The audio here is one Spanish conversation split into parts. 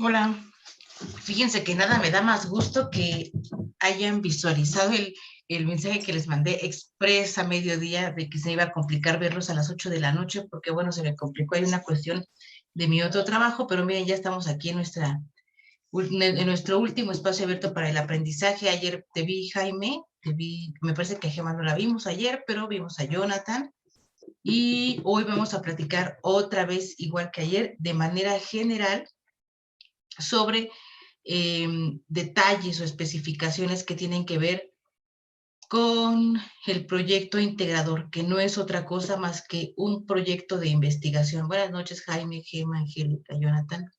Hola, fíjense que nada me da más gusto que hayan visualizado el mensaje que les mandé express a mediodía de que se iba a complicar verlos a las 8 de la noche, porque bueno, se me complicó, hay una cuestión de mi otro trabajo, pero miren, ya estamos aquí en nuestro último espacio abierto para el aprendizaje. Ayer te vi, Jaime, me parece que a Gemma no la vimos ayer, pero vimos a Jonathan, y hoy vamos a platicar otra vez, igual que ayer, de manera general, sobre detalles o especificaciones que tienen que ver con el proyecto integrador, que no es otra cosa más que un proyecto de investigación. Buenas noches, Jaime, Gemma, Angélica, Jonathan.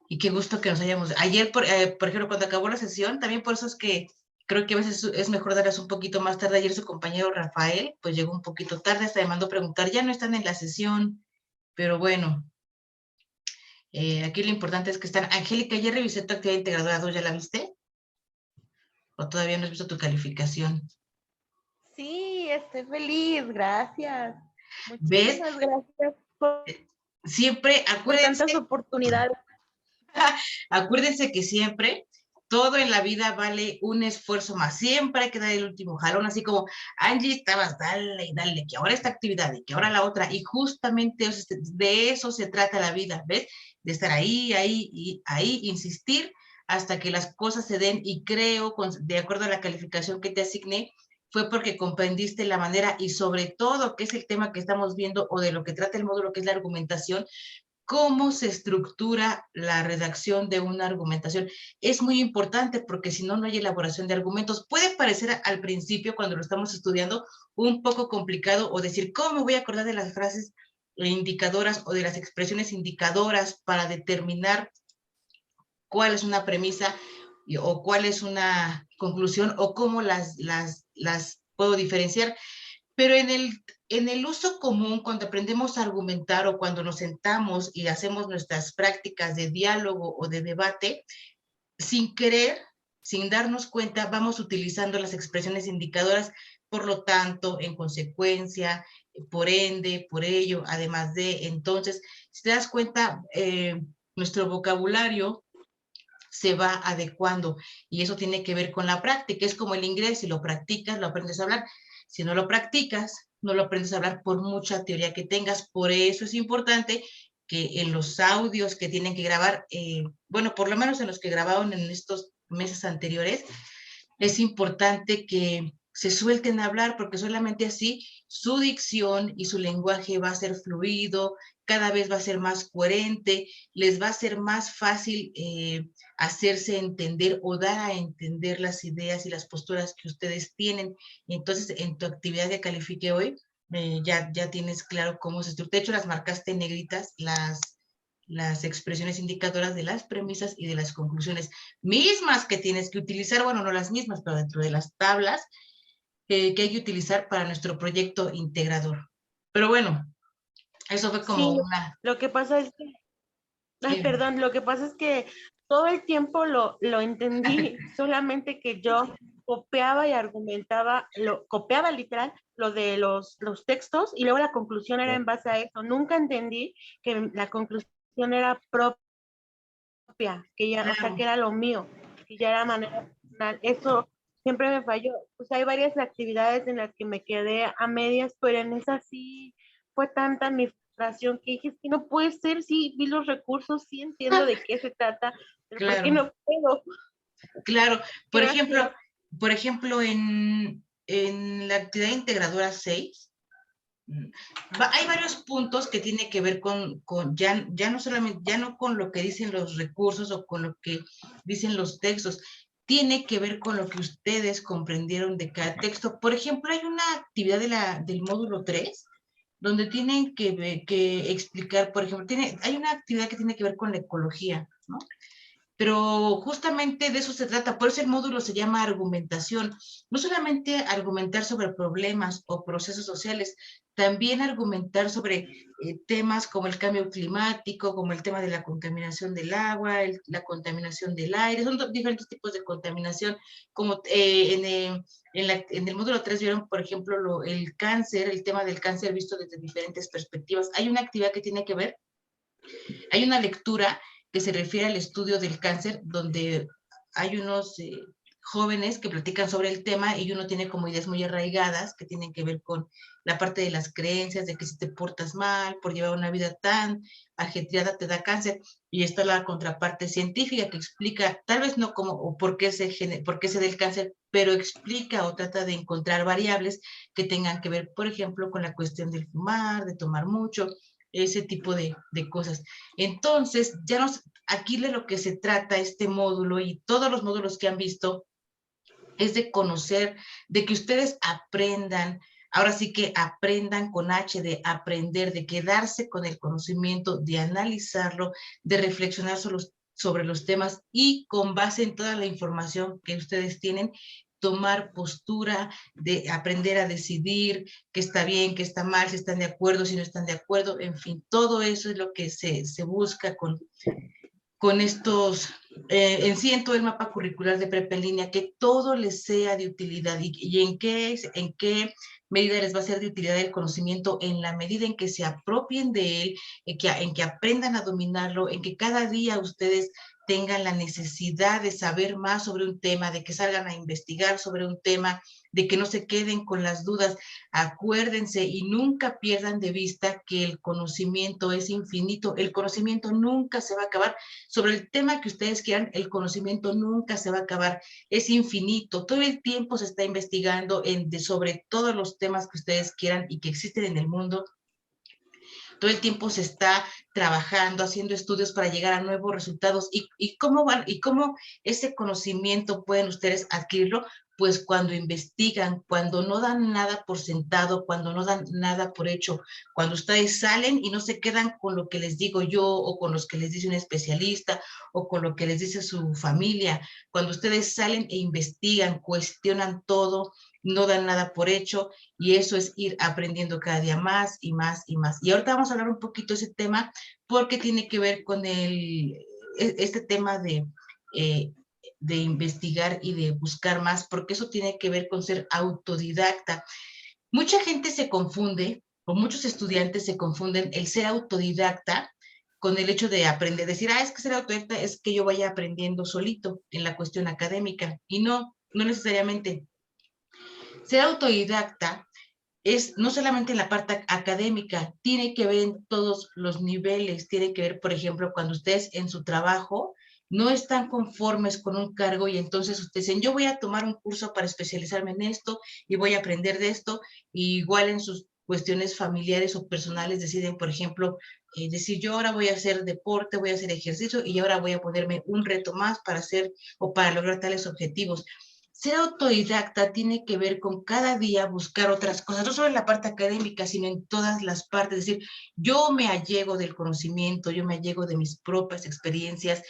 Y qué gusto que nos hayamos... Ayer, por ejemplo, cuando acabó la sesión, también por eso es que creo que a veces es mejor darles un poquito más tarde. Ayer su compañero Rafael, pues llegó un poquito tarde, hasta me mandó preguntar, ya no están en la sesión, pero bueno, aquí lo importante es que están. Angélica, ya revisé tu actividad integradora 2, ¿ya la viste? ¿O todavía no has visto tu calificación? Sí, estoy feliz, gracias. ¿Ves? Muchísimas gracias Siempre, por tantas acuérdense, oportunidades. acuérdense que siempre todo en la vida vale un esfuerzo más. Siempre hay que dar el último jalón, así como Angie, estabas, dale y dale, que ahora esta actividad y que ahora la otra. Y justamente de eso se trata la vida, ¿ves? De estar ahí, ahí y ahí, insistir hasta que las cosas se den. Y creo, de acuerdo a la calificación que te asigné, fue porque comprendiste la manera y sobre todo, que es el tema que estamos viendo o de lo que trata el módulo, que es la argumentación, cómo se estructura la redacción de una argumentación. Es muy importante porque si no, no hay elaboración de argumentos. Puede parecer al principio, cuando lo estamos estudiando, un poco complicado o decir, ¿cómo me voy a acordar de las frases indicadoras o de las expresiones indicadoras para determinar cuál es una premisa o cuál es una conclusión o cómo las puedo diferenciar? Pero en el uso común, cuando aprendemos a argumentar o cuando nos sentamos y hacemos nuestras prácticas de diálogo o de debate, sin querer, sin darnos cuenta, vamos utilizando las expresiones indicadoras, por lo tanto, en consecuencia, por ende, por ello, además de. Entonces, si te das cuenta, nuestro vocabulario se va adecuando, y eso tiene que ver con la práctica. Es como el inglés: si lo practicas, lo aprendes a hablar. Si no lo practicas, no lo aprendes a hablar por mucha teoría que tengas. Por eso es importante que en los audios que tienen que grabar, bueno, por lo menos en los que grabaron en estos meses anteriores, es importante que se suelten a hablar, porque solamente así su dicción y su lenguaje va a ser fluido, cada vez va a ser más coherente, les va a ser más fácil hacerse entender o dar a entender las ideas y las posturas que ustedes tienen. Entonces, en tu actividad que califique hoy, ya tienes claro cómo se estructura. De hecho, las marcaste en negritas, las expresiones indicadoras de las premisas y de las conclusiones, mismas que tienes que utilizar, bueno, no las mismas, pero dentro de las tablas que hay que utilizar para nuestro proyecto integrador. Pero bueno, eso fue como Sí, una... lo que pasa es que, perdón, lo que pasa es que todo el tiempo lo entendí, solamente que yo copiaba y argumentaba, copiaba literal lo de los textos y luego la conclusión era en base a eso. Nunca entendí que la conclusión era propia, que ya, o sea, Claro, que era lo mío, que ya era manera personal. Eso siempre me falló. Pues hay varias actividades en las que me quedé a medias, pero en esa sí fue tanta mi frustración que dije, es que no puede ser, sí vi los recursos, sí entiendo de qué se trata, pero ¿por qué claro, no puedo? claro. Por Quiero hacer. ejemplo, en la actividad integradora 6, hay varios puntos que tienen que ver con ya no solamente, ya no con lo que dicen los recursos o con lo que dicen los textos, tiene que ver con lo que ustedes comprendieron de cada texto. Por ejemplo, hay una actividad del módulo 3 donde tienen que explicar, por ejemplo, hay una actividad que tiene que ver con la ecología, ¿no? Pero justamente de eso se trata, por eso el módulo se llama argumentación. No solamente argumentar sobre problemas o procesos sociales, también argumentar sobre temas como el cambio climático, como el tema de la contaminación del agua, la contaminación del aire. Son diferentes tipos de contaminación, como en el módulo 3 vieron, por ejemplo, el cáncer, el tema del cáncer visto desde diferentes perspectivas. Hay una actividad que tiene que ver, hay una lectura que se refiere al estudio del cáncer, donde hay unos jóvenes que platican sobre el tema y uno tiene como ideas muy arraigadas que tienen que ver con la parte de las creencias, de que si te portas mal por llevar una vida tan ajetreada te da cáncer, y está la contraparte científica que explica, tal vez no cómo o por qué se da el cáncer, pero explica o trata de encontrar variables que tengan que ver, por ejemplo, con la cuestión del fumar, de tomar mucho, ese tipo de cosas. Entonces, aquí de lo que se trata este módulo y todos los módulos que han visto es de conocer, de que ustedes aprendan, ahora sí que aprendan con H, de aprender, de quedarse con el conocimiento, de analizarlo, de reflexionar sobre los temas y con base en toda la información que ustedes tienen, tomar postura, de aprender a decidir qué está bien, qué está mal, si están de acuerdo, si no están de acuerdo, en fin, todo eso es lo que se busca con estos, en sí en todo el mapa curricular de prepa en línea, que todo les sea de utilidad y en qué medida les va a ser de utilidad el conocimiento, en la medida en que se apropien de él, en que aprendan a dominarlo, en que cada día ustedes tengan la necesidad de saber más sobre un tema, de que salgan a investigar sobre un tema, de que no se queden con las dudas. Acuérdense y nunca pierdan de vista que el conocimiento es infinito, el conocimiento nunca se va a acabar. Sobre el tema que ustedes quieran, el conocimiento nunca se va a acabar, es infinito, todo el tiempo se está investigando sobre todos los temas que ustedes quieran y que existen en el mundo. Todo el tiempo se está trabajando, haciendo estudios para llegar a nuevos resultados. ¿Y cómo ese conocimiento pueden ustedes adquirirlo? Pues cuando investigan, cuando no dan nada por sentado, cuando no dan nada por hecho, cuando ustedes salen y no se quedan con lo que les digo yo o con los que les dice un especialista o con lo que les dice su familia, cuando ustedes salen e investigan, cuestionan todo, no dan nada por hecho, y eso es ir aprendiendo cada día más y más y más. Y ahorita vamos a hablar un poquito de ese tema porque tiene que ver con este tema de investigar y de buscar más, porque eso tiene que ver con ser autodidacta. Mucha gente se confunde, o muchos estudiantes se confunden el ser autodidacta con el hecho de aprender, decir, es que ser autodidacta es que yo vaya aprendiendo solito en la cuestión académica, y no necesariamente. Ser autodidacta es no solamente en la parte académica, tiene que ver en todos los niveles, tiene que ver, por ejemplo, cuando ustedes en su trabajo no están conformes con un cargo y entonces ustedes dicen, yo voy a tomar un curso para especializarme en esto y voy a aprender de esto, y igual en sus cuestiones familiares o personales deciden, por ejemplo, decir, yo ahora voy a hacer deporte, voy a hacer ejercicio y ahora voy a ponerme un reto más para hacer o para lograr tales objetivos. Ser autodidacta tiene que ver con cada día buscar otras cosas, no solo en la parte académica, sino en todas las partes. Es decir, yo me allego del conocimiento, yo me allego de mis propias experiencias,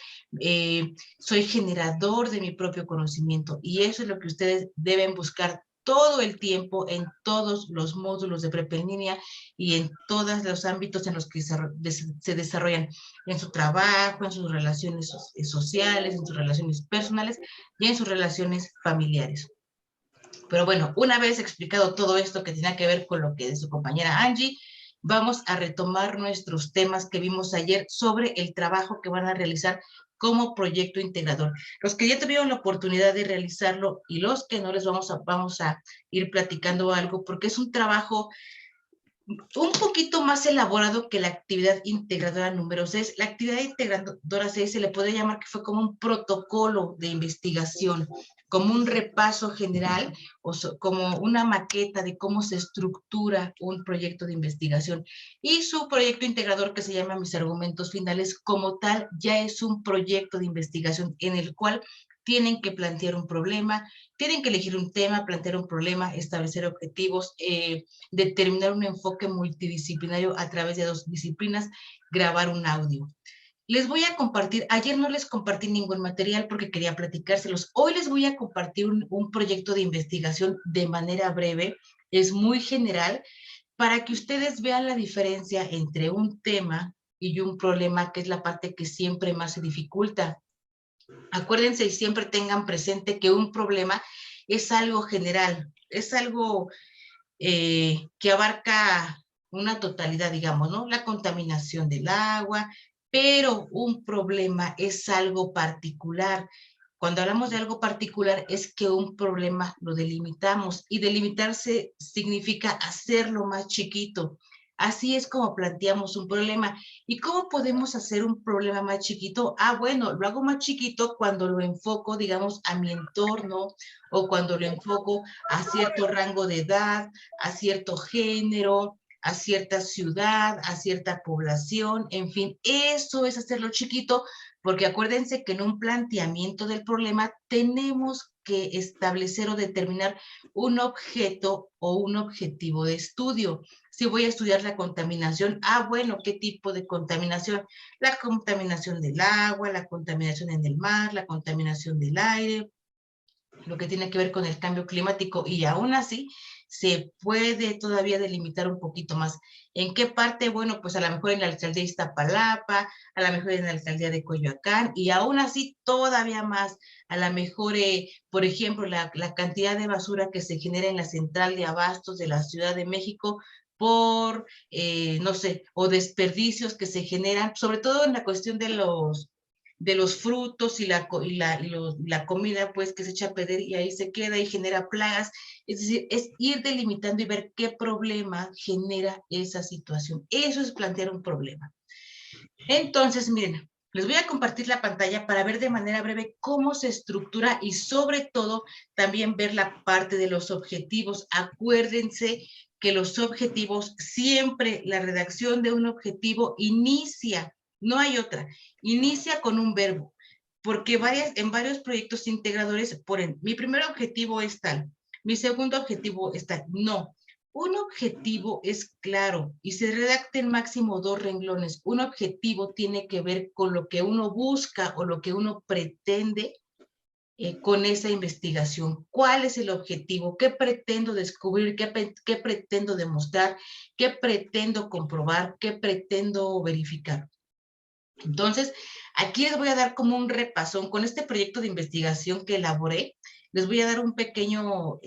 soy generador de mi propio conocimiento, y eso es lo que ustedes deben buscar todo el tiempo en todos los módulos de prepa en línea y en todos los ámbitos en los que se desarrollan, en su trabajo, en sus relaciones sociales, en sus relaciones personales y en sus relaciones familiares. Pero bueno, una vez explicado todo esto que tenía que ver con lo que de su compañera Angie, vamos a retomar nuestros temas que vimos ayer sobre el trabajo que van a realizar como proyecto integrador. Los que ya tuvieron la oportunidad de realizarlo y los que no, les vamos a ir platicando algo, porque es un trabajo un poquito más elaborado que la actividad integradora número 6. La actividad integradora 6 se le puede llamar que fue como un protocolo de investigación, como un repaso general o como una maqueta de cómo se estructura un proyecto de investigación. Y su proyecto integrador, que se llama Mis Argumentos Finales, como tal, ya es un proyecto de investigación en el cual tienen que plantear un problema, tienen que elegir un tema, plantear un problema, establecer objetivos, determinar un enfoque multidisciplinario a través de 2 disciplinas, grabar un audio. Les voy a compartir, ayer no les compartí ningún material porque quería platicárselos. Hoy les voy a compartir un proyecto de investigación de manera breve, es muy general, para que ustedes vean la diferencia entre un tema y un problema, que es la parte que siempre más se dificulta. Acuérdense y siempre tengan presente que un problema es algo general, es algo que abarca una totalidad, digamos, ¿no? La contaminación del agua, pero un problema es algo particular. Cuando hablamos de algo particular es que un problema lo delimitamos y delimitarse significa hacerlo más chiquito. Así es como planteamos un problema. ¿Y cómo podemos hacer un problema más chiquito? Ah, bueno, lo hago más chiquito cuando lo enfoco, digamos, a mi entorno o cuando lo enfoco a cierto rango de edad, a cierto género, a cierta ciudad, a cierta población, en fin, eso es hacerlo chiquito, porque acuérdense que en un planteamiento del problema tenemos que establecer o determinar un objeto o un objetivo de estudio. Si voy a estudiar la contaminación, ah, bueno, ¿qué tipo de contaminación? La contaminación del agua, la contaminación en el mar, la contaminación del aire, lo que tiene que ver con el cambio climático, y aún así se puede todavía delimitar un poquito más. ¿En qué parte? Bueno, pues a lo mejor en la alcaldía de Iztapalapa, a lo mejor en la alcaldía de Coyoacán, y aún así todavía más, a lo mejor, por ejemplo, la cantidad de basura que se genera en la central de abastos de la Ciudad de México, por, no sé, o desperdicios que se generan, sobre todo en la cuestión de los frutos y la comida, pues, que se echa a perder y ahí se queda y genera plagas. Es decir, es ir delimitando y ver qué problema genera esa situación. Eso es plantear un problema. Entonces, miren, les voy a compartir la pantalla para ver de manera breve cómo se estructura y sobre todo también ver la parte de los objetivos. Acuérdense que los objetivos, siempre la redacción de un objetivo inicia, no hay otra, inicia con un verbo, porque en varios proyectos integradores ponen, mi primer objetivo es tal, mi segundo objetivo es tal. No, un objetivo es claro y se redacta en máximo 2 renglones. Un objetivo tiene que ver con lo que uno busca o lo que uno pretende con esa investigación. ¿Cuál es el objetivo? ¿Qué pretendo descubrir? ¿Qué pretendo demostrar? ¿Qué pretendo comprobar? ¿Qué pretendo verificar? Entonces, aquí les voy a dar como un repasón. Con este proyecto de investigación que elaboré, les voy a dar un pequeño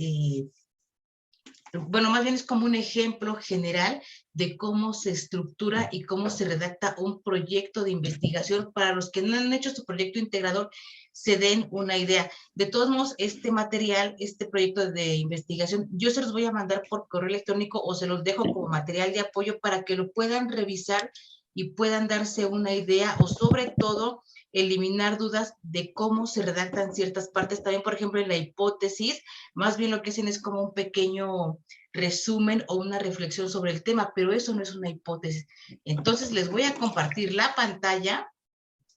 bueno, más bien es como un ejemplo general de cómo se estructura y cómo se redacta un proyecto de investigación para los que no han hecho su proyecto integrador, se den una idea. De todos modos, este material, este proyecto de investigación, yo se los voy a mandar por correo electrónico o se los dejo como material de apoyo para que lo puedan revisar y puedan darse una idea o sobre todo eliminar dudas de cómo se redactan ciertas partes. También, por ejemplo, en la hipótesis, más bien lo que hacen es como un pequeño resumen o una reflexión sobre el tema, pero eso no es una hipótesis. Entonces, les voy a compartir la pantalla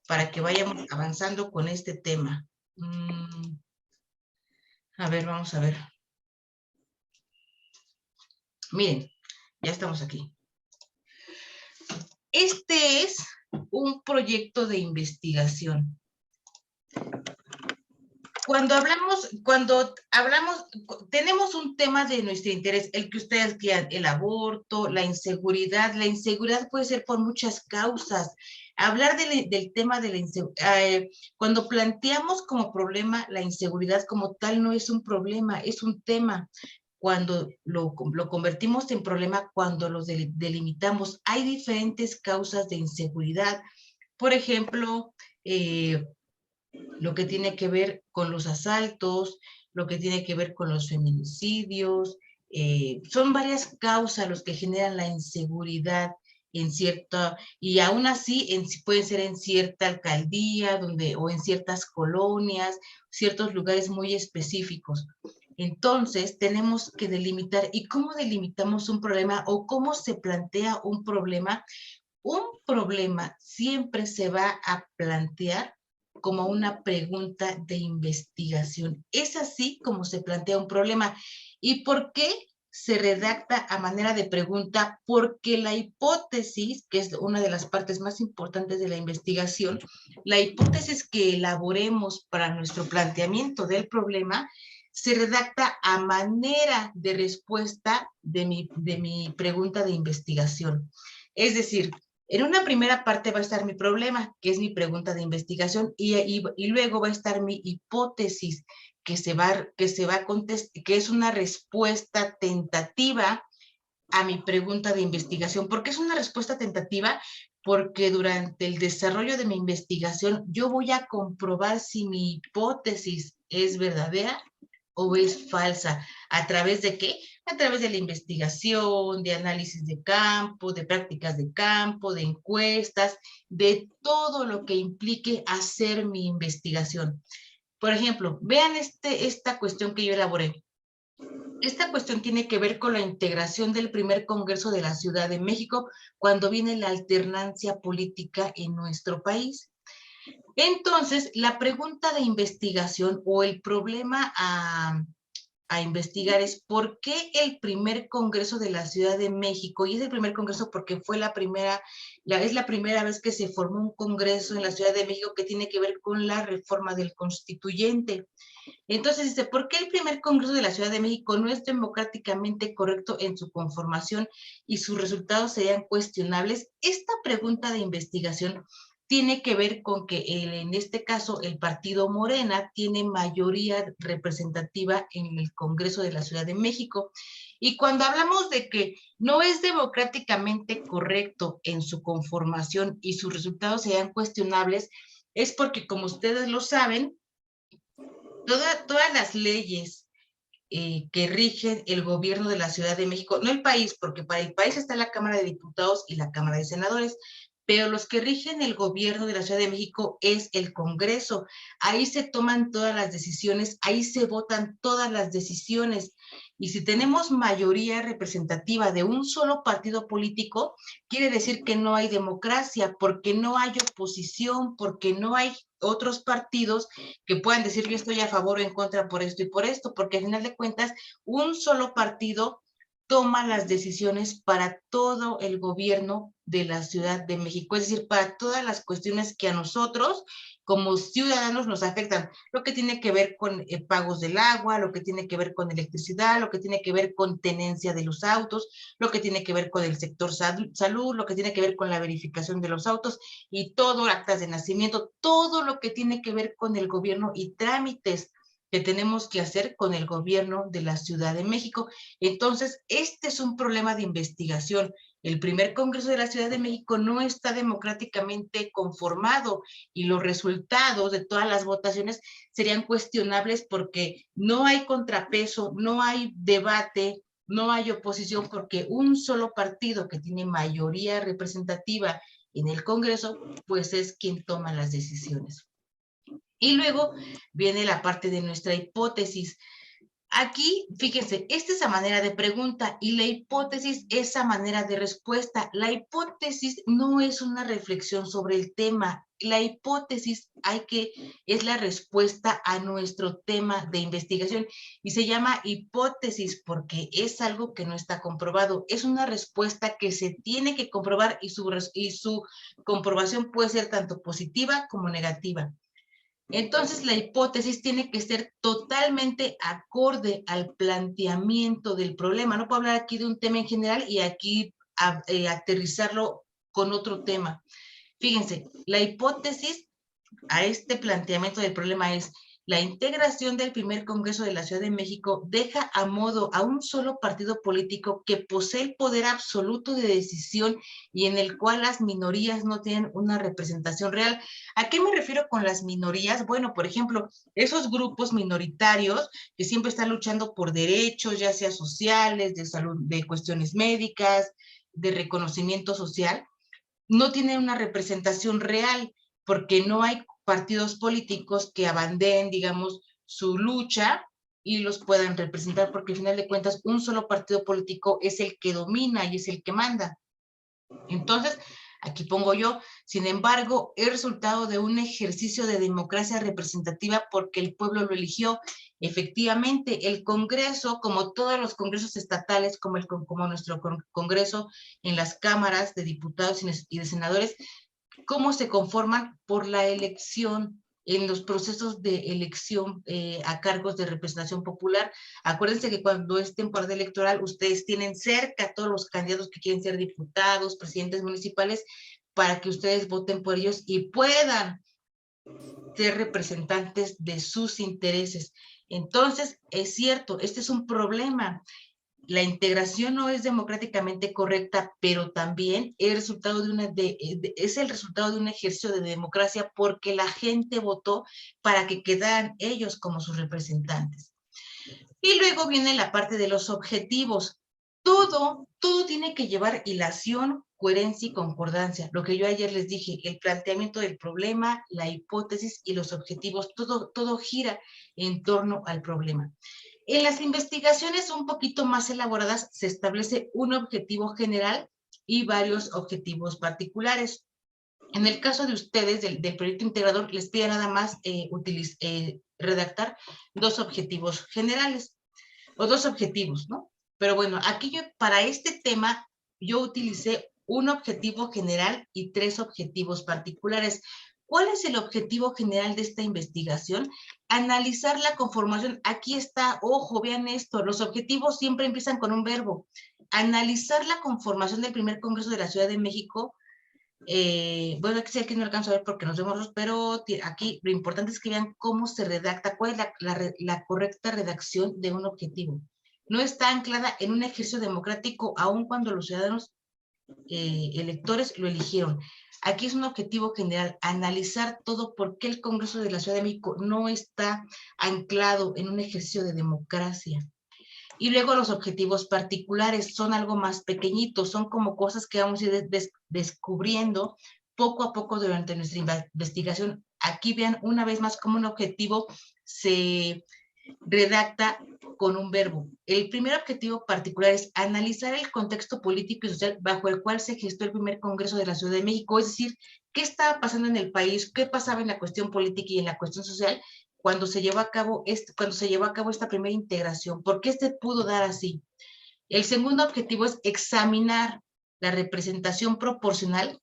para que vayamos avanzando con este tema. A ver, vamos a ver. Miren, ya estamos aquí. Este es un proyecto de investigación. Cuando hablamos, tenemos un tema de nuestro interés, el que ustedes quieran, el aborto, la inseguridad puede ser por muchas causas. Hablar del tema de la inseguridad, cuando planteamos como problema la inseguridad como tal no es un problema, es un tema. Cuando lo convertimos en problema, cuando los delimitamos, hay diferentes causas de inseguridad. Por ejemplo, lo que tiene que ver con los asaltos, lo que tiene que ver con los feminicidios, son varias causas los que generan la inseguridad en cierta, y aún así pueden ser en cierta alcaldía o en ciertas colonias, ciertos lugares muy específicos. Entonces, tenemos que delimitar. ¿Y cómo delimitamos un problema o cómo se plantea un problema? Un problema siempre se va a plantear como una pregunta de investigación. Es así como se plantea un problema. ¿Y por qué se redacta a manera de pregunta? Porque la hipótesis, que es una de las partes más importantes de la investigación, la hipótesis que elaboremos para nuestro planteamiento del problema, se redacta a manera de respuesta de mi pregunta de investigación. Es decir, en una primera parte va a estar mi problema, que es mi pregunta de investigación, y luego va a estar mi hipótesis, que a contestar, que es una respuesta tentativa a mi pregunta de investigación. ¿Por qué es una respuesta tentativa? porque durante el desarrollo de mi investigación yo voy a comprobar si mi hipótesis es verdadera o es falsa. ¿A través de qué? A través de la investigación, de análisis de campo, de prácticas de campo, de encuestas, de todo lo que implique hacer mi investigación. Por ejemplo, vean esta cuestión que yo elaboré. Esta cuestión tiene que ver con la integración del primer Congreso de la Ciudad de México cuando viene la alternancia política en nuestro país. Entonces, la pregunta de investigación o el problema a investigar es por qué el primer Congreso de la Ciudad de México, y es el primer Congreso porque fue es la primera vez que se formó un Congreso en la Ciudad de México que tiene que ver con la reforma del constituyente. Entonces dice, ¿por qué el primer Congreso de la Ciudad de México no es democráticamente correcto en su conformación y sus resultados serían cuestionables? Esta pregunta de investigación tiene que ver con que en este caso el partido Morena tiene mayoría representativa en el Congreso de la Ciudad de México. Y cuando hablamos de que no es democráticamente correcto en su conformación y sus resultados sean cuestionables, es porque, como ustedes lo saben, todas las leyes que rigen el gobierno de la Ciudad de México, no el país, porque para el país está la Cámara de Diputados y la Cámara de Senadores, pero los que rigen el gobierno de la Ciudad de México es el Congreso. Ahí se toman todas las decisiones, ahí se votan todas las decisiones. Y si tenemos mayoría representativa de un solo partido político, quiere decir que no hay democracia, porque no hay oposición, porque no hay otros partidos que puedan decir yo estoy a favor o en contra por esto y por esto, porque al final de cuentas un solo partido toma las decisiones para todo el gobierno de la Ciudad de México, es decir, para todas las cuestiones que a nosotros como ciudadanos nos afectan, lo que tiene que ver con pagos del agua, lo que tiene que ver con electricidad, lo que tiene que ver con tenencia de los autos, lo que tiene que ver con el sector salud, lo que tiene que ver con la verificación de los autos y todo, actas de nacimiento, todo lo que tiene que ver con el gobierno y trámites que tenemos que hacer con el gobierno de la Ciudad de México. Entonces, este es un problema de investigación. El primer Congreso de la Ciudad de México no está democráticamente conformado y los resultados de todas las votaciones serían cuestionables porque no hay contrapeso, no hay debate, no hay oposición, porque un solo partido que tiene mayoría representativa en el Congreso, pues es quien toma las decisiones. Y luego viene la parte de nuestra hipótesis. Aquí, fíjense, esta es a manera de pregunta y la hipótesis es a manera de respuesta. La hipótesis no es una reflexión sobre el tema. La hipótesis es la respuesta a nuestro tema de investigación y se llama hipótesis porque es algo que no está comprobado. Es una respuesta que se tiene que comprobar y su comprobación puede ser tanto positiva como negativa. Entonces, la hipótesis tiene que ser totalmente acorde al planteamiento del problema. No puedo hablar aquí de un tema en general y aquí aterrizarlo con otro tema. Fíjense, la hipótesis a este planteamiento del problema es la integración del primer Congreso de la Ciudad de México deja a modo a un solo partido político que posee el poder absoluto de decisión y en el cual las minorías no tienen una representación real. ¿A qué me refiero con las minorías? Bueno, por ejemplo, esos grupos minoritarios que siempre están luchando por derechos, ya sea sociales, de salud, de cuestiones médicas, de reconocimiento social, no tienen una representación real porque no hay partidos políticos que abanderen, digamos, su lucha y los puedan representar, porque al final de cuentas un solo partido político es el que domina y es el que manda. Entonces, aquí pongo yo, sin embargo, es resultado de un ejercicio de democracia representativa porque el pueblo lo eligió. Efectivamente, el Congreso, como todos los congresos estatales, como nuestro Congreso en las cámaras de diputados y de senadores, ¿cómo se conforman? Por la elección, en los procesos de elección a cargos de representación popular. Acuérdense que cuando es temporada electoral, ustedes tienen cerca a todos los candidatos que quieren ser diputados, presidentes municipales, para que ustedes voten por ellos y puedan ser representantes de sus intereses. Entonces, es cierto, este es un problema. la integración no es democráticamente correcta, pero también es, resultado es el resultado de un ejercicio de democracia porque la gente votó para que quedaran ellos como sus representantes. Y luego viene la parte de los objetivos. Todo tiene que llevar hilación, coherencia y concordancia. Lo que yo ayer les dije, el planteamiento del problema, la hipótesis y los objetivos, todo gira en torno al problema. En las investigaciones un poquito más elaboradas se establece un objetivo general y varios objetivos particulares. En el caso de ustedes, del proyecto integrador, les pide nada más redactar 2 objetivos generales, o 2 objetivos, ¿no? Pero bueno, aquí yo, para este tema, yo utilicé un objetivo general y 3 objetivos particulares. ¿Cuál es el objetivo general de esta investigación? Analizar la conformación. Aquí está, ojo, vean esto, los objetivos siempre empiezan con un verbo. Analizar la conformación del primer Congreso de la Ciudad de México. Bueno, aquí no alcanzo a ver porque nos vemos, pero aquí lo importante es que vean cómo se redacta, cuál es la correcta redacción de un objetivo. No está anclada en un ejercicio democrático, aun cuando los ciudadanos electores lo eligieron. Aquí es un objetivo general, analizar todo por qué el Congreso de la Ciudad de México no está anclado en un ejercicio de democracia. Y luego los objetivos particulares son algo más pequeñitos, son como cosas que vamos a ir descubriendo poco a poco durante nuestra investigación. Aquí vean una vez más cómo un objetivo se redacta con un verbo. El primer objetivo particular es analizar el contexto político y social bajo el cual se gestó el primer Congreso de la Ciudad de México, es decir, qué estaba pasando en el país, qué pasaba en la cuestión política y en la cuestión social cuando se llevó a cabo esta primera integración, ¿por qué se pudo dar así? El segundo objetivo es examinar la representación proporcional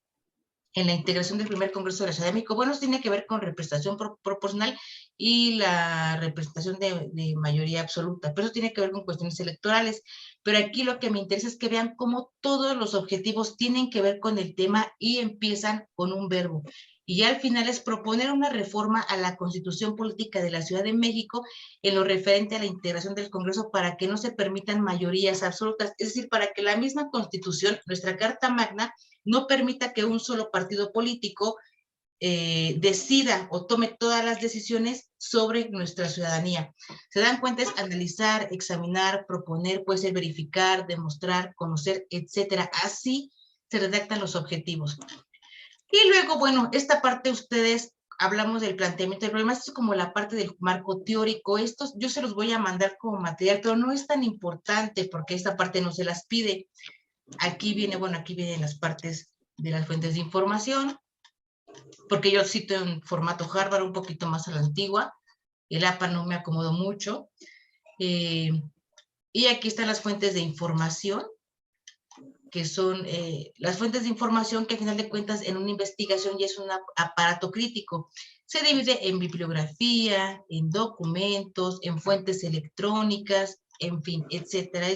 en la integración del primer Congreso de la Ciudad de México. Bueno, eso tiene que ver con representación proporcional y la representación de mayoría absoluta, pero eso tiene que ver con cuestiones electorales. Pero aquí lo que me interesa es que vean cómo todos los objetivos tienen que ver con el tema y empiezan con un verbo. Y ya al final es proponer una reforma a la Constitución Política de la Ciudad de México en lo referente a la integración del Congreso para que no se permitan mayorías absolutas, es decir, para que la misma Constitución, nuestra Carta Magna, no permita que un solo partido político decida o tome todas las decisiones sobre nuestra ciudadanía. Se dan cuenta, es analizar, examinar, proponer, puede ser verificar, demostrar, conocer, etcétera. Así se redactan los objetivos. Y luego, bueno, esta parte ustedes hablamos del planteamiento del problema, esto es como la parte del marco teórico, estos yo se los voy a mandar como material, pero no es tan importante porque esta parte no se las pide. Aquí vienen las partes de las fuentes de información, porque yo cito en formato Harvard un poquito más a la antigua, el APA no me acomodó mucho, y aquí están las fuentes de información, que son las fuentes de información que a final de cuentas en una investigación ya es un aparato crítico. Se divide en bibliografía, en documentos, en fuentes electrónicas, en fin, etcétera.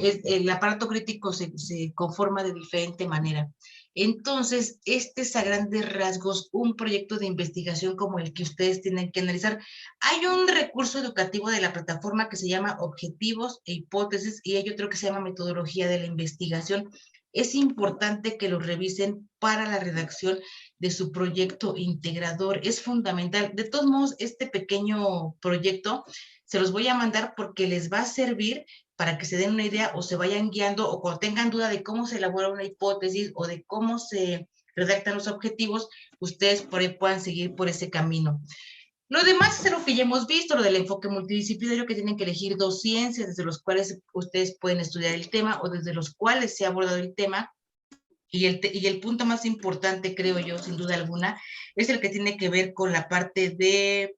El aparato crítico se conforma de diferente manera. Entonces, este es a grandes rasgos un proyecto de investigación como el que ustedes tienen que analizar. Hay un recurso educativo de la plataforma que se llama Objetivos e Hipótesis y hay otro que se llama Metodología de la Investigación. Es importante que lo revisen para la redacción de su proyecto integrador. Es fundamental. De todos modos, este pequeño proyecto se los voy a mandar porque les va a servir para que se den una idea o se vayan guiando o cuando tengan duda de cómo se elabora una hipótesis o de cómo se redactan los objetivos, ustedes por ahí puedan seguir por ese camino. Lo demás es lo que ya hemos visto, lo del enfoque multidisciplinario, que tienen que elegir 2 ciencias desde los cuales ustedes pueden estudiar el tema o desde los cuales se ha abordado el tema. Y el punto más importante, creo yo, sin duda alguna, es el que tiene que ver con la parte de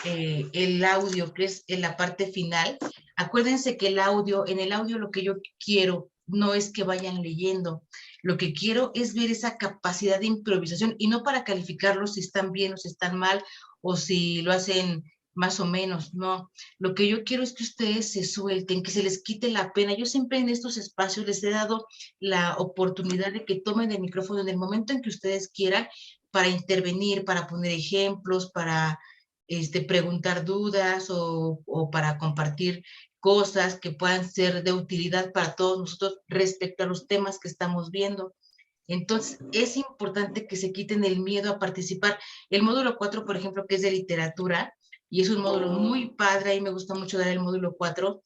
el audio, que es en la parte final. Acuérdense que en el audio lo que yo quiero no es que vayan leyendo, lo que quiero es ver esa capacidad de improvisación y no para calificarlos si están bien o si están mal o si lo hacen más o menos, no. Lo que yo quiero es que ustedes se suelten, que se les quite la pena. Yo siempre en estos espacios les he dado la oportunidad de que tomen el micrófono en el momento en que ustedes quieran para intervenir, para poner ejemplos, para preguntar dudas o para compartir cosas que puedan ser de utilidad para todos nosotros respecto a los temas que estamos viendo. Entonces, es importante que se quiten el miedo a participar. El módulo 4, por ejemplo, que es de literatura, y es un módulo muy padre, y me gusta mucho dar el módulo 4,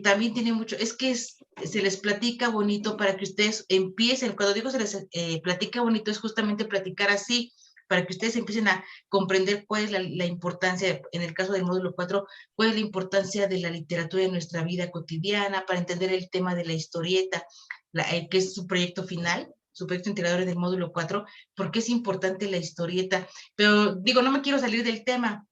también tiene mucho, se les platica bonito para que ustedes empiecen, cuando digo se les platica bonito, es justamente platicar así, para que ustedes empiecen a comprender cuál es la importancia, en el caso del módulo 4, cuál es la importancia de la literatura en nuestra vida cotidiana, para entender el tema de la historieta, que es su proyecto final, su proyecto integrador del módulo 4, porque es importante la historieta. Pero digo, no me quiero salir del tema,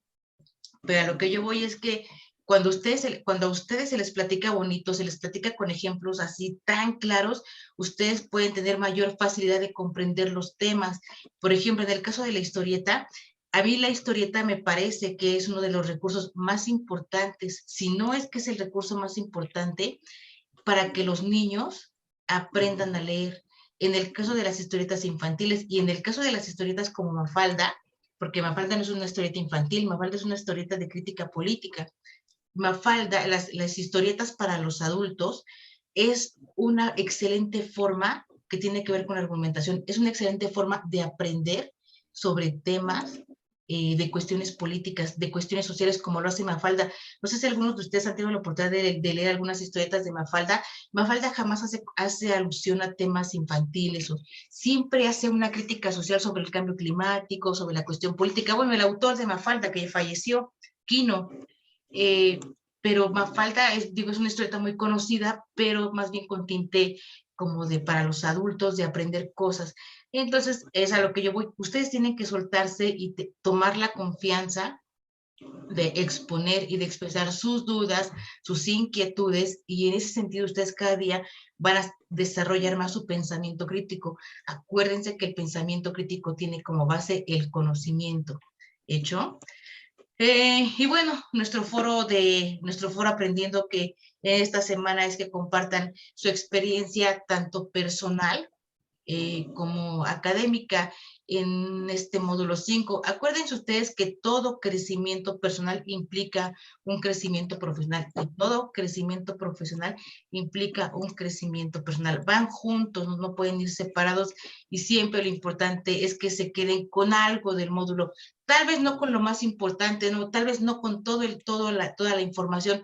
pero a lo que yo voy es que cuando a ustedes se les platica bonito, se les platica con ejemplos así tan claros, ustedes pueden tener mayor facilidad de comprender los temas. Por ejemplo, en el caso de la historieta, a mí la historieta me parece que es uno de los recursos más importantes, si no es que es el recurso más importante para que los niños aprendan a leer. En el caso de las historietas infantiles y en el caso de las historietas como Mafalda, porque Mafalda no es una historieta infantil, Mafalda es una historieta de crítica política. Mafalda, las historietas para los adultos, es una excelente forma que tiene que ver con la argumentación, es una excelente forma de aprender sobre temas de cuestiones políticas, de cuestiones sociales, como lo hace Mafalda. No sé si algunos de ustedes han tenido la oportunidad de leer algunas historietas de Mafalda. Mafalda jamás hace alusión a temas infantiles, o siempre hace una crítica social sobre el cambio climático, sobre la cuestión política. Bueno, el autor de Mafalda, que falleció, Quino, eh, pero Mafalda es una historieta muy conocida, pero más bien con tinte como de para los adultos, de aprender cosas. Entonces, es a lo que yo voy. Ustedes tienen que soltarse y tomar la confianza de exponer y de expresar sus dudas, sus inquietudes, y en ese sentido ustedes cada día van a desarrollar más su pensamiento crítico. Acuérdense que el pensamiento crítico tiene como base el conocimiento. ¿Hecho? Y bueno, nuestro foro aprendiendo que esta semana es que compartan su experiencia tanto personal como académica en este módulo 5. Acuérdense ustedes que todo crecimiento personal implica un crecimiento profesional y todo crecimiento profesional implica un crecimiento personal. Van juntos, no pueden ir separados, y siempre lo importante es que se queden con algo del módulo. Tal vez no con lo más importante, no, tal vez no con toda la información,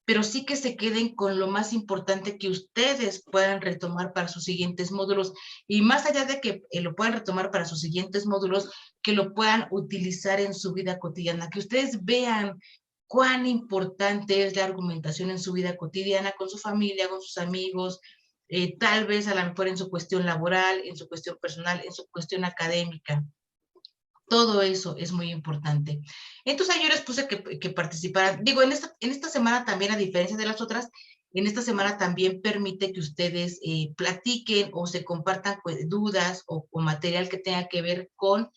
pero sí que se queden con lo más importante que ustedes puedan retomar para sus siguientes módulos, y más allá de que lo puedan retomar para sus siguientes módulos, que lo puedan utilizar en su vida cotidiana, que ustedes vean cuán importante es la argumentación en su vida cotidiana, con su familia, con sus amigos, tal vez a lo mejor en su cuestión laboral, en su cuestión personal, en su cuestión académica. Todo eso es muy importante. Entonces yo les puse que participaran. Digo, en esta semana también, a diferencia de las otras, en esta semana también permite que ustedes platiquen o se compartan pues, dudas o material que tenga que ver con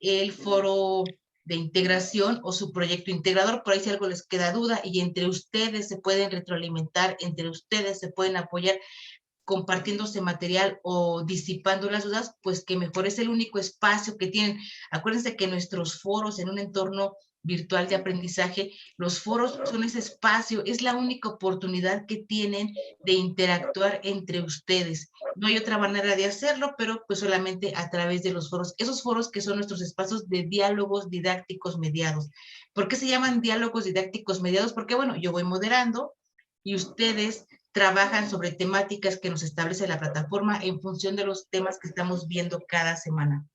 el foro de integración o su proyecto integrador. Por ahí si algo les queda duda, y entre ustedes se pueden retroalimentar, entre ustedes se pueden apoyar compartiéndose material o disipando las dudas, pues que mejor, es el único espacio que tienen. Acuérdense que nuestros foros en un entorno virtual de aprendizaje, los foros son ese espacio, es la única oportunidad que tienen de interactuar entre ustedes. No hay otra manera de hacerlo, pero pues solamente a través de los foros. Esos foros que son nuestros espacios de diálogos didácticos mediados. ¿Por qué se llaman diálogos didácticos mediados? Porque bueno, yo voy moderando y ustedes trabajan sobre temáticas que nos establece la plataforma en función de los temas que estamos viendo cada semana.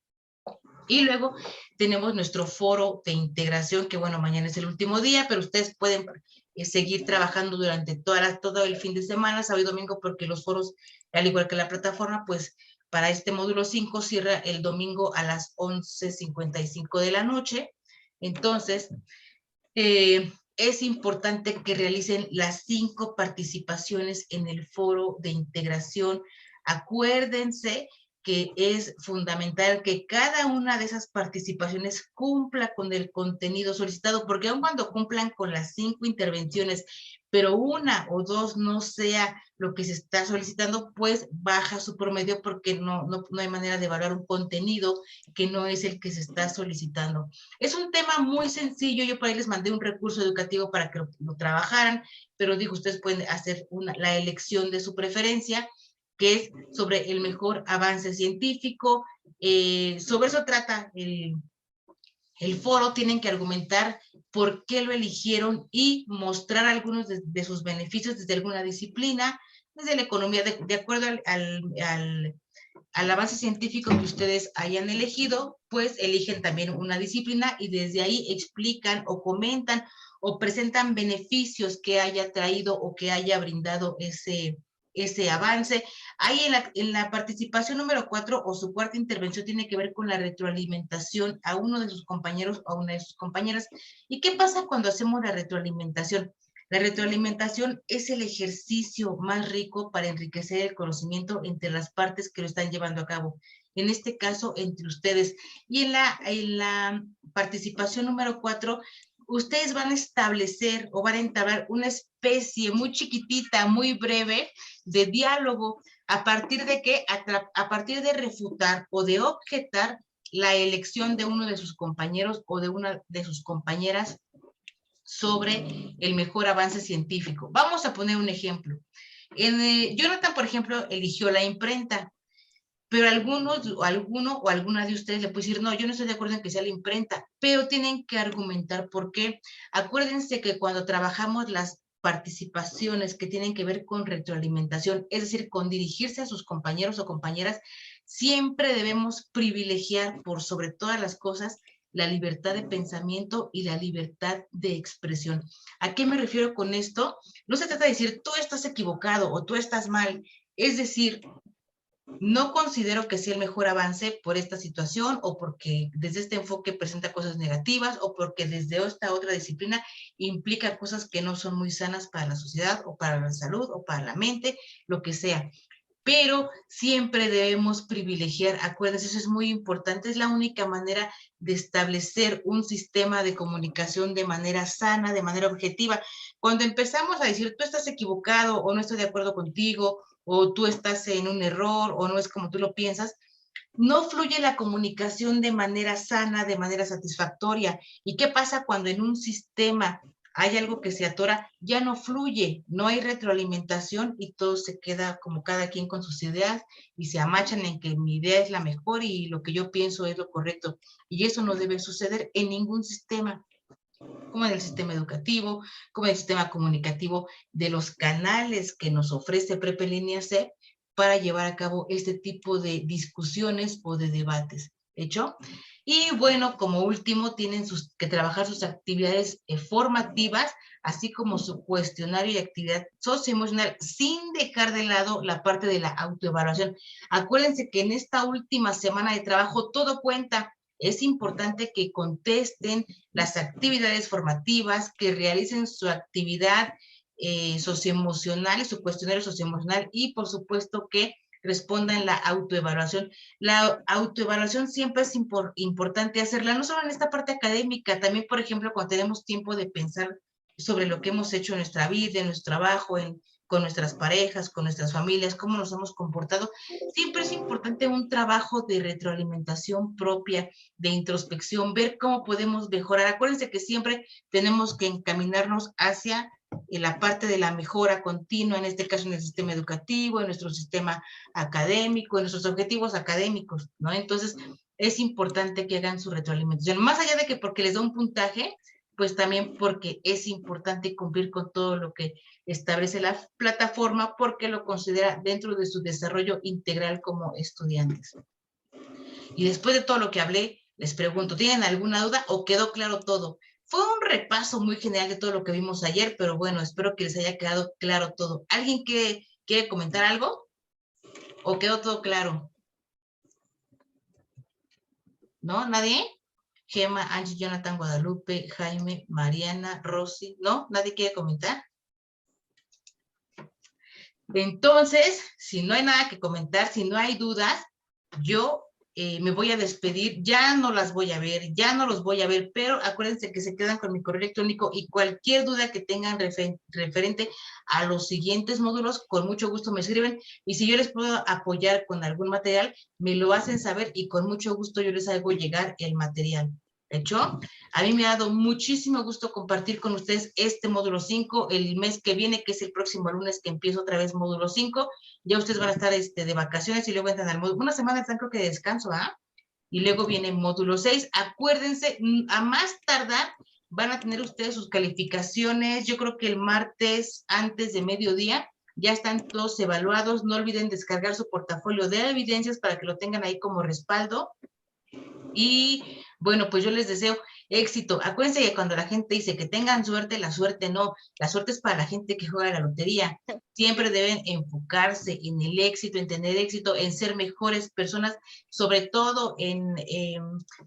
Y luego tenemos nuestro foro de integración, que bueno, mañana es el último día, pero ustedes pueden seguir trabajando durante todo el fin de semana, sábado y domingo, porque los foros, al igual que la plataforma, pues para este módulo 5 cierra el domingo a las 11:55 de la noche. Entonces, es importante que realicen las 5 participaciones en el foro de integración. Acuérdense que es fundamental que cada una de esas participaciones cumpla con el contenido solicitado, porque aun cuando cumplan con las 5 intervenciones, pero una o dos no sea lo que se está solicitando, pues baja su promedio porque no hay manera de evaluar un contenido que no es el que se está solicitando. Es un tema muy sencillo, yo por ahí les mandé un recurso educativo para que lo trabajaran, pero digo, ustedes pueden hacer la elección de su preferencia, que es sobre el mejor avance científico. Sobre eso trata el foro. Tienen que argumentar por qué lo eligieron y mostrar algunos de sus beneficios desde alguna disciplina, desde la economía, de acuerdo al avance científico que ustedes hayan elegido, pues eligen también una disciplina y desde ahí explican o comentan o presentan beneficios que haya traído o que haya brindado ese avance. Ahí en la participación número 4 o su cuarta intervención tiene que ver con la retroalimentación a uno de sus compañeros o a una de sus compañeras. ¿Y qué pasa cuando hacemos la retroalimentación? La retroalimentación es el ejercicio más rico para enriquecer el conocimiento entre las partes que lo están llevando a cabo. En este caso, entre ustedes. Y en la participación número 4, ustedes van a establecer o van a entablar una especie muy chiquitita, muy breve de diálogo. ¿A partir de qué? A partir de refutar o de objetar la elección de uno de sus compañeros o de una de sus compañeras sobre el mejor avance científico. Vamos a poner un ejemplo. Jonathan, por ejemplo, eligió la imprenta, pero alguno o alguna de ustedes le puede decir, no, yo no estoy de acuerdo en que sea la imprenta, pero tienen que argumentar por qué. Acuérdense que cuando trabajamos las participaciones que tienen que ver con retroalimentación, es decir, con dirigirse a sus compañeros o compañeras, siempre debemos privilegiar por sobre todas las cosas la libertad de pensamiento y la libertad de expresión. ¿A qué me refiero con esto? No se trata de decir, tú estás equivocado o tú estás mal. Es decir, no considero que sea el mejor avance por esta situación o porque desde este enfoque presenta cosas negativas o porque desde esta otra disciplina implica cosas que no son muy sanas para la sociedad o para la salud o para la mente, lo que sea. Pero siempre debemos privilegiar, acuérdense, eso es muy importante, es la única manera de establecer un sistema de comunicación de manera sana, de manera objetiva. Cuando empezamos a decir, tú estás equivocado o no estoy de acuerdo contigo, o tú estás en un error, o no es como tú lo piensas, no fluye la comunicación de manera sana, de manera satisfactoria. ¿Y qué pasa cuando en un sistema hay algo que se atora? Ya no fluye, no hay retroalimentación y todo se queda como cada quien con sus ideas y se amachan en que mi idea es la mejor y lo que yo pienso es lo correcto. Y eso no debe suceder en ningún sistema, como en el sistema educativo, como en el sistema comunicativo, de los canales que nos ofrece Prepa en Línea C para llevar a cabo este tipo de discusiones o de debates. ¿Hecho? Y bueno, como último, tienen que trabajar sus actividades formativas, así como su cuestionario y actividad socioemocional, sin dejar de lado la parte de la autoevaluación. Acuérdense que en esta última semana de trabajo todo cuenta. Es importante que contesten las actividades formativas, que realicen su actividad socioemocional, su cuestionario socioemocional y por supuesto que respondan la autoevaluación. La autoevaluación siempre es importante hacerla, no solo en esta parte académica, también, por ejemplo, cuando tenemos tiempo de pensar sobre lo que hemos hecho en nuestra vida, en nuestro trabajo, con nuestras parejas, con nuestras familias, cómo nos hemos comportado. Siempre es importante un trabajo de retroalimentación propia, de introspección, ver cómo podemos mejorar. Acuérdense que siempre tenemos que encaminarnos hacia la parte de la mejora continua, en este caso en el sistema educativo, en nuestro sistema académico, en nuestros objetivos académicos, ¿no? Entonces, es importante que hagan su retroalimentación, más allá de que porque les da un puntaje, pues también porque es importante cumplir con todo lo que establece la plataforma, porque lo considera dentro de su desarrollo integral como estudiantes. Y después de todo lo que hablé, les pregunto, ¿tienen alguna duda o quedó claro todo? Fue un repaso muy general de todo lo que vimos ayer, pero bueno, espero que les haya quedado claro todo. ¿Alguien quiere comentar algo? ¿O quedó todo claro? ¿No? ¿Nadie? Gemma, Angie, Jonathan, Guadalupe, Jaime, Mariana, Rosy. ¿No? ¿Nadie quiere comentar? Entonces, si no hay nada que comentar, si no hay dudas, yo me voy a despedir, ya no las voy a ver, ya no los voy a ver, pero acuérdense que se quedan con mi correo electrónico y cualquier duda que tengan referente a los siguientes módulos, con mucho gusto me escriben, y si yo les puedo apoyar con algún material, me lo hacen saber y con mucho gusto yo les hago llegar el material. ¿Hecho? A mí me ha dado muchísimo gusto compartir con ustedes este módulo 5 el mes que viene, que es el próximo lunes que empiezo otra vez módulo 5. Ya ustedes van a estar de vacaciones y luego entran al módulo. Una semana están creo que de descanso, ¿ah? Y luego viene módulo 6. Acuérdense, a más tardar van a tener ustedes sus calificaciones. Yo creo que el martes antes de mediodía ya están todos evaluados. No olviden descargar su portafolio de evidencias para que lo tengan ahí como respaldo. Y bueno, pues yo les deseo éxito. Acuérdense que cuando la gente dice que tengan suerte, la suerte no. La suerte es para la gente que juega la lotería. Siempre deben enfocarse en el éxito, en tener éxito, en ser mejores personas, sobre todo en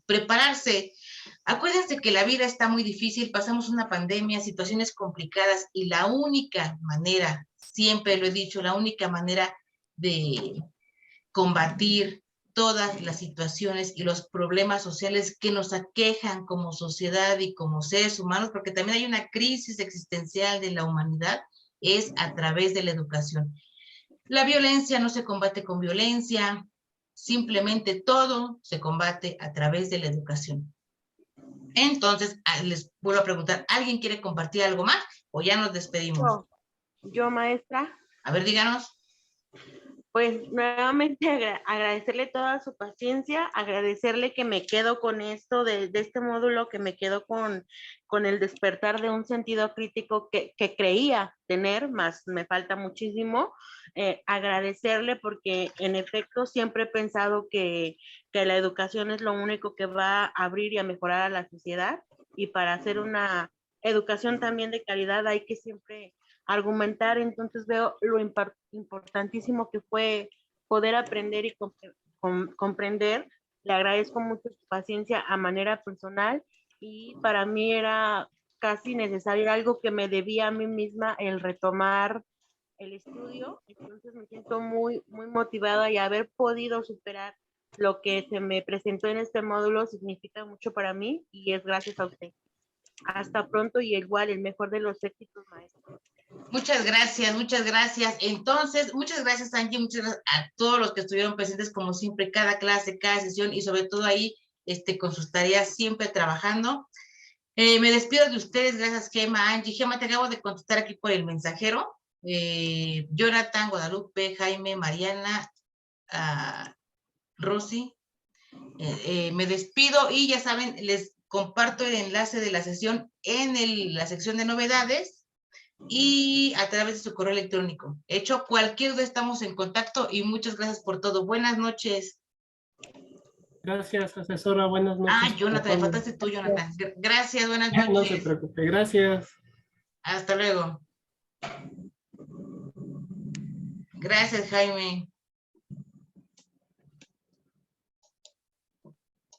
prepararse. Acuérdense que la vida está muy difícil, pasamos una pandemia, situaciones complicadas, y la única manera, siempre lo he dicho, la única manera de combatir todas las situaciones y los problemas sociales que nos aquejan como sociedad y como seres humanos, porque también hay una crisis existencial de la humanidad, es a través de la educación. La violencia no se combate con violencia, simplemente todo se combate a través de la educación. Entonces, les vuelvo a preguntar, ¿alguien quiere compartir algo más o ya nos despedimos? Yo, maestra. A ver, díganos. Pues nuevamente agradecerle toda su paciencia, agradecerle que me quedo con esto de este módulo, que me quedo con el despertar de un sentido crítico que creía tener, más me falta muchísimo. Agradecerle porque en efecto siempre he pensado que la educación es lo único que va a abrir y a mejorar a la sociedad, y para hacer una educación también de calidad hay que siempre argumentar. Entonces veo lo importantísimo que fue poder aprender y comprender. Le agradezco mucho su paciencia a manera personal, y para mí era casi necesario, algo que me debía a mí misma, el retomar el estudio. Entonces me siento muy, muy motivada, y haber podido superar lo que se me presentó en este módulo significa mucho para mí, y es gracias a usted. Hasta pronto, y igual el mejor de los éxitos, maestro. Muchas gracias, muchas gracias. Entonces, muchas gracias, Angie, muchas gracias a todos los que estuvieron presentes, como siempre, cada clase, cada sesión, y sobre todo ahí, con sus tareas, siempre trabajando. Me despido de ustedes, gracias, Gema, Angie. Gema, te acabo de contestar aquí por el mensajero. Jonathan, Guadalupe, Jaime, Mariana, Rosy. Me despido, y ya saben, les comparto el enlace de la sesión en la sección de novedades y a través de su correo electrónico. Hecho, cualquier duda estamos en contacto, y muchas gracias por todo. Buenas noches. Gracias, asesora. Buenas noches. Jonathan, me faltaste tú, Jonathan. Gracias, buenas noches. No se preocupe, gracias. Hasta luego. Gracias, Jaime.